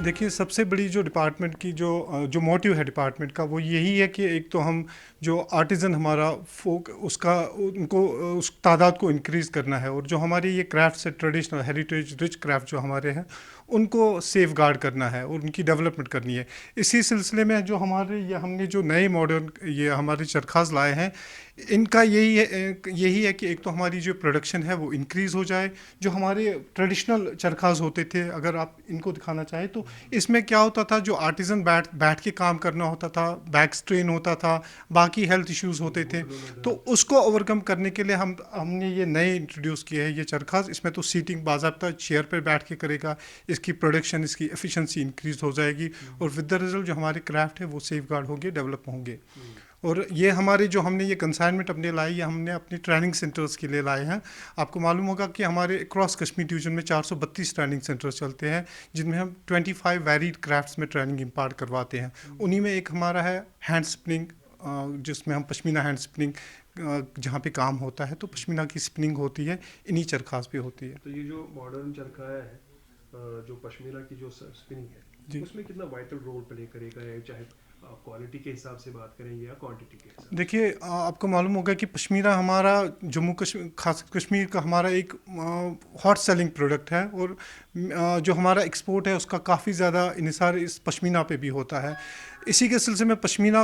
देखिए, सबसे बड़ी जो डिपार्टमेंट की जो मोटिव है डिपार्टमेंट का, वो यही है कि एक तो हम जो आर्टिज़न हमारा फोक उसका उनको उस तादाद को इंक्रीज़ करना है, और जो हमारे ये क्राफ्ट्स है, ट्रेडिशनल हेरिटेज रिच क्राफ्ट जो हमारे हैं, उनको सेफ गार्ड करना है और उनकी डेवलपमेंट करनी है। इसी सिलसिले में जो हमारे ये हमने जो नए मॉडर्न ये हमारे चरखास लाए हैं, इनका यही है कि एक तो हमारी जो प्रोडक्शन है वो इंक्रीज़ हो जाए। जो हमारे ट्रेडिशनल चरखास होते थे, अगर आप इनको दिखाना चाहें तो इसमें क्या होता था, जो आर्टिज़न बैठ बैठ के काम करना होता था, बैक स्ट्रेन होता था, बाकी हेल्थ इश्यूज होते थे। तो उसको ओवरकम करने के लिए हमने ये नए इंट्रोड्यूस किए हैं ये चरखास। इसमें तो सीटिंग बाजाब्ता चेयर पर बैठ के करेगा, इसकी प्रोडक्शन, इसकी एफिशिएंसी इंक्रीज हो जाएगी, और विद द रिजल्ट जो हमारे क्राफ्ट है वो सेफ गार्ड होंगे, डेवलप होंगे। और ये हमारे जो हमने ये कंसाइनमेंट अपने लाई, ये हमने अपने ट्रेनिंग सेंटर्स के लिए लाए हैं। आपको मालूम होगा कि हमारे क्रॉस कश्मीर डिवीजन में 432 ट्रेनिंग सेंटर्स चलते हैं, जिनमें हम 25 वैरीड क्राफ्ट्स में ट्रेनिंग इम्पार्ट करवाते हैं। उन्हीं में एक हमारा है हैंड स्पिनिंग, जिसमें हम पश्मीना हैंड स्पिनिंग जहाँ पे काम होता है, तो पश्मीना की स्पिनिंग होती है, इन्हीं चरखास पे होती है। तो ये जो मॉडर्न चरखा है, जो पश्मीना की जो स्पिनिंग है, जी, उसमें कितना वाइटल रोल प्ले करेगा, चाहे आप क्वालिटी के हिसाब से बात करें या क्वांटिटी के हिसाब से? देखिए, आपको मालूम होगा कि पश्मीना हमारा जम्मू कश्मीर, खास कश्मीर का हमारा एक हॉट सेलिंग प्रोडक्ट है, और जो हमारा एक्सपोर्ट है उसका काफ़ी ज़्यादा इन्हिसार इस पश्मीना पे भी होता है। इसी के सिलसिले में पश्मीना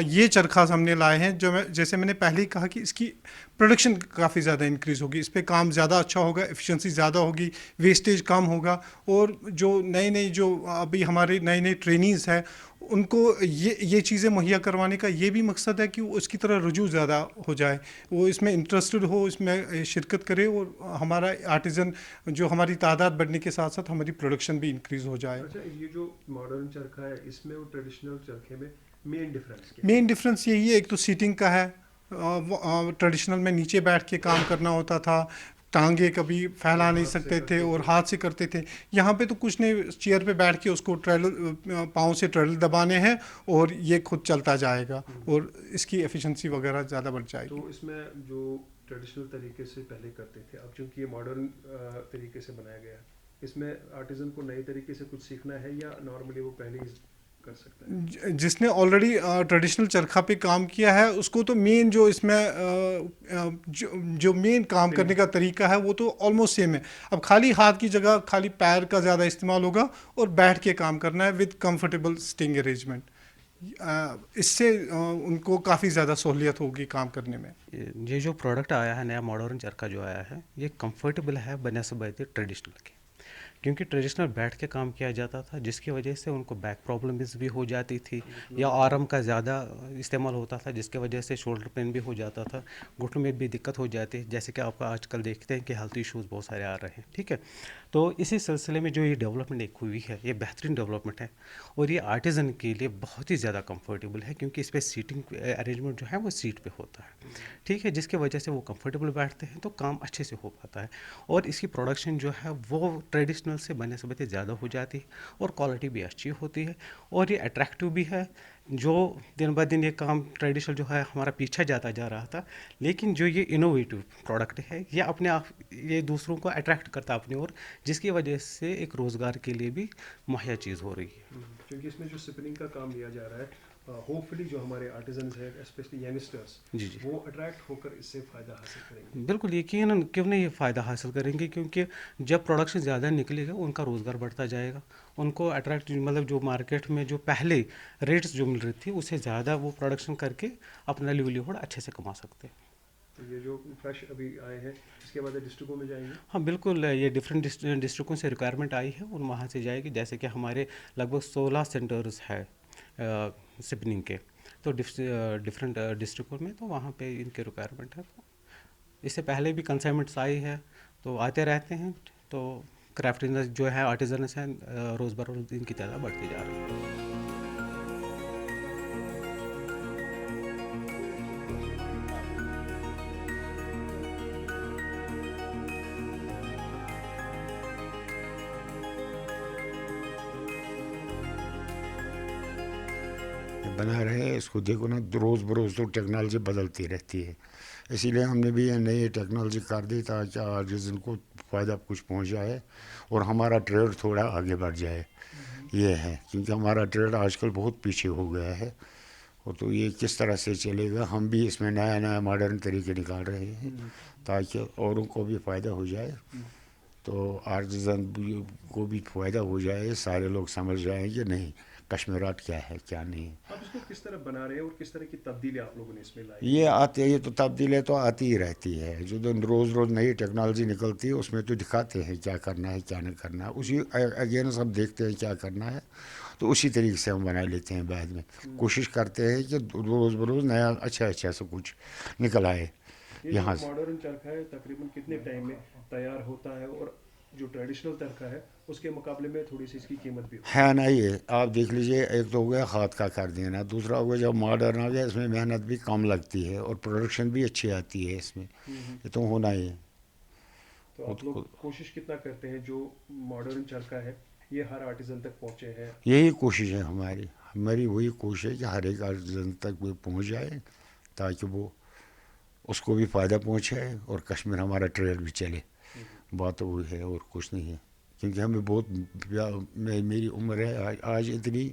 ये चरखास हमने लाए हैं, जैसे मैंने पहले ही कहा कि इसकी प्रोडक्शन काफ़ी ज़्यादा इंक्रीज़ होगी, इस पे काम ज़्यादा अच्छा होगा, एफिशिएंसी ज़्यादा होगी, वेस्टेज कम होगा। और जो नए नए जो अभी हमारे नए नए ट्रेनीज़ हैं, उनको ये चीज़ें मुहैया करवाने का ये भी मकसद है कि वो इसकी तरह रुझू ज़्यादा हो जाए, वो इसमें इंटरेस्टेड हो, इसमें शिरकत करे, और हमारा आर्टिज़न जो हमारी तादाद बढ़ने के साथ साथ हमारी प्रोडक्शन भी इंक्रीज़ हो जाए। अच्छा, ये जो मॉडर्न चरखा है, इसमें और ट्रेडिशनल चरखे में मेन डिफरेंस क्या है? मेन डिफरेंस यही है, एक तो सीटिंग का है। ट्रेडिशनल में नीचे बैठ के काम करना होता था, टांगे कभी और फैला नहीं हाथ से सकते थे करते और थे। हाथ से करते थे। यहाँ पे तो कुछ नहीं, चेयर पे बैठ के उसको ट्रेडल पाँव से ट्रेडल दबाने हैं, और ये खुद चलता जाएगा, और इसकी एफिशिएंसी वगैरह ज़्यादा बढ़ तो जाएगी। इसमें जो ट्रेडिशनल तरीके से पहले करते थे, अब चूंकि ये मॉडर्न तरीके से बनाया गया है, इसमें आर्टिजन को नए तरीके से कुछ सीखना है या नॉर्मली वो पहले ही कर सकता है? जिसने ऑलरेडी ट्रेडिशनल चरखा पे काम किया है, उसको तो मेन जो इसमें जो मेन काम करने स्पिनिंग। का तरीका है वो तो ऑलमोस्ट सेम है। अब खाली हाथ की जगह खाली पैर का ज़्यादा इस्तेमाल होगा, और बैठ के काम करना है विद कंफर्टेबल स्टिंग अरेंजमेंट। इससे उनको काफ़ी ज़्यादा सहूलियत होगी काम करने में। ये जो प्रोडक्ट आया है नया मॉडर्न चरखा जो आया है, ये कंफर्टेबल है बनस्बत ट्रेडिशनल के। क्योंकि ट्रेडिशनल बैठ के काम किया जाता था, जिसकी वजह से उनको बैक प्रॉब्लम्स भी हो जाती थी, या आर्म का ज़्यादा इस्तेमाल होता था, जिसकी वजह से शोल्डर पेन भी हो जाता था, घुटनों में भी दिक्कत हो जाती है, जैसे कि आपका आजकल देखते हैं कि हेल्थ इश्यूज़ बहुत सारे आ रहे हैं। ठीक है, तो इसी सिलसिले में जो ये डेवलपमेंट एक हुई है, ये बेहतरीन डेवलपमेंट है, और ये आर्टिज़न के लिए बहुत ही ज़्यादा कंफर्टेबल है, क्योंकि इस पर सीटिंग अरेंजमेंट जो है वो सीट पे होता है। ठीक है, जिसकी वजह से वो कंफर्टेबल बैठते हैं, तो काम अच्छे से हो पाता है, और इसकी प्रोडक्शन जो है वो ट्रेडिशनल से बनस्बत ज़्यादा हो जाती है, और क्वालिटी भी अच्छी होती है, और ये अट्रैक्टिव भी है। जो दिन ब दिन ये काम ट्रेडिशनल जो है हमारा पीछे जाता जा रहा था, लेकिन जो ये इनोवेटिव प्रोडक्ट है, ये अपने आप ये दूसरों को अट्रैक्ट करता है अपनी ओर, जिसकी वजह से एक रोज़गार के लिए भी मुहैया चीज़ हो रही है। क्योंकि इसमें जो स्पिनिंग का काम लिया जा रहा है, होपफुली जो हमारे आर्टिजन्स हैं, स्पेशली यंगस्टर्स, जी जी, वो अट्रैक्ट होकर इससे फ़ायदा हासिल करेंगे। बिल्कुल यकीनन क्यों नहीं ये फ़ायदा हासिल करेंगे, क्योंकि जब प्रोडक्शन ज़्यादा निकलेगा उनका रोज़गार बढ़ता जाएगा, उनको अट्रैक्ट मतलब जो मार्केट में जो पहले रेट्स जो मिल रही थी उससे ज़्यादा वो प्रोडक्शन करके अपना लिवलीहुड अच्छे से कमा सकते हैं। तो ये जो फ्रेश अभी आए हैं, इसके बाद डिस्ट्रिक्टों में जाएंगे। हाँ बिल्कुल, ये डिफरेंट डिस्ट्रिक्टों से रिक्वायरमेंट आई है, उन वहाँ से जाएगी, जैसे कि हमारे लगभग 16 सेंटर्स है सिपनिंग के, तो डिफरेंट डिस्ट्रिक्टों में, तो वहाँ पे इनके रिक्वायरमेंट है। तो इससे पहले भी कंसाइनमेंट्स आई है, तो आते रहते हैं, तो क्राफ्ट जो है आर्टिजनस हैं, रोज़ बरोज़ इनकी तादाद बढ़ती जा रही है। बना रहे हैं। इसको देखो ना, रोज़ बरोज़ तो टेक्नोलॉजी बदलती रहती है, इसीलिए हमने भी ये नई टेक्नोलॉजी कर दी ताकि आर्टिज़न को फ़ायदा कुछ पहुंच जाए और हमारा ट्रेड थोड़ा आगे बढ़ जाए। ये है, क्योंकि हमारा ट्रेड आजकल बहुत पीछे हो गया है। और तो ये किस तरह से चलेगा, हम भी इसमें नया नया मॉडर्न तरीके निकाल रहे हैं ताकि औरों को भी फ़ायदा हो जाए, तो आर्टिज़न को भी फ़ायदा हो जाए, सारे लोग समझ जाएं कि नहीं कश्मीर आर्ट क्या है क्या नहीं। आप इसको किस तरह बना रहे हैं और किस तरह की तब्दीली आप लोगों ने इसमें लाई? ये आते, ये तो तब्दीली तो आती ही रहती है, जो दिन रोज़ रोज़ नई टेक्नोलॉजी निकलती है उसमें तो दिखाते हैं क्या करना है क्या नहीं करना है, उसी अगेंस्ट हम देखते हैं क्या करना है, तो उसी तरीके से हम बना लेते हैं। बाद में कोशिश करते हैं कि रोज़ बरोज़ नया अच्छा अच्छा से कुछ निकल आए ये यहाँ जो से। मॉडर्न चरखा है तकरीबन कितने टाइम में तैयार होता है, और जो ट्रेडिशनल चरखा है उसके मुकाबले में थोड़ी सी इसकी कीमत भी होती है ना, ये आप देख लीजिए, एक तो हो गया हाथ का कर देना, दूसरा हो गया जब मॉडर्न आ गया इसमें मेहनत भी कम लगती है और प्रोडक्शन भी अच्छी आती है इसमें, है? ये तो होना ही है। तो आप लोग कोशिश कितना करते हैं जो मॉडर्न चरखा है ये हर आर्टिजन तक पहुंचे हैं? यही कोशिश है हमारी, हमारी वही कोशिश है कि हर एक आर्टिजन तक वो पहुंच जाए ताकि वो उसको भी फ़ायदा पहुंचे और कश्मीर हमारा ट्रेड भी चले। बात तो वही है और कुछ नहीं है, क्योंकि हमें बहुत मेरी उम्र है आज इतनी,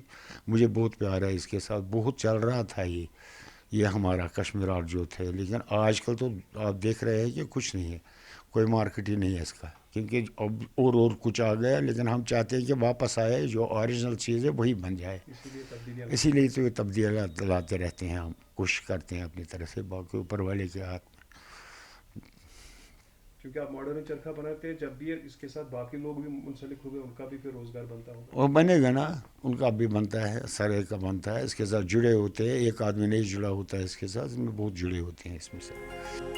मुझे बहुत प्यार है इसके साथ, बहुत चल रहा था ये हमारा कश्मीर आर्ट जो थे, लेकिन आजकल तो आप देख रहे हैं कि कुछ नहीं है, कोई मार्केट ही नहीं है इसका, क्योंकि अब और कुछ आ गया, लेकिन हम चाहते हैं कि वापस आए, जो ओरिजिनल चीज़ है वही बन जाए, इसीलिए तब्दीलियां इसीलिए तो ये तब्दीलियाँ लाते रहते हैं, हम कोशिश करते हैं अपनी तरफ से, बाकी ऊपर वाले के हाथ में। क्योंकि आप मॉडर्न चरखा बनाते हैं, जब भी इसके साथ बाकी लोग भी मुंसलिक हुए उनका भी फिर रोजगार बनता होगा। वो बनेगा ना, उनका भी बनता है, सारे का बनता है, इसके साथ जुड़े होते हैं, एक आदमी नहीं जुड़ा होता है इसके साथ, इसमें बहुत जुड़े होते हैं इसमें से।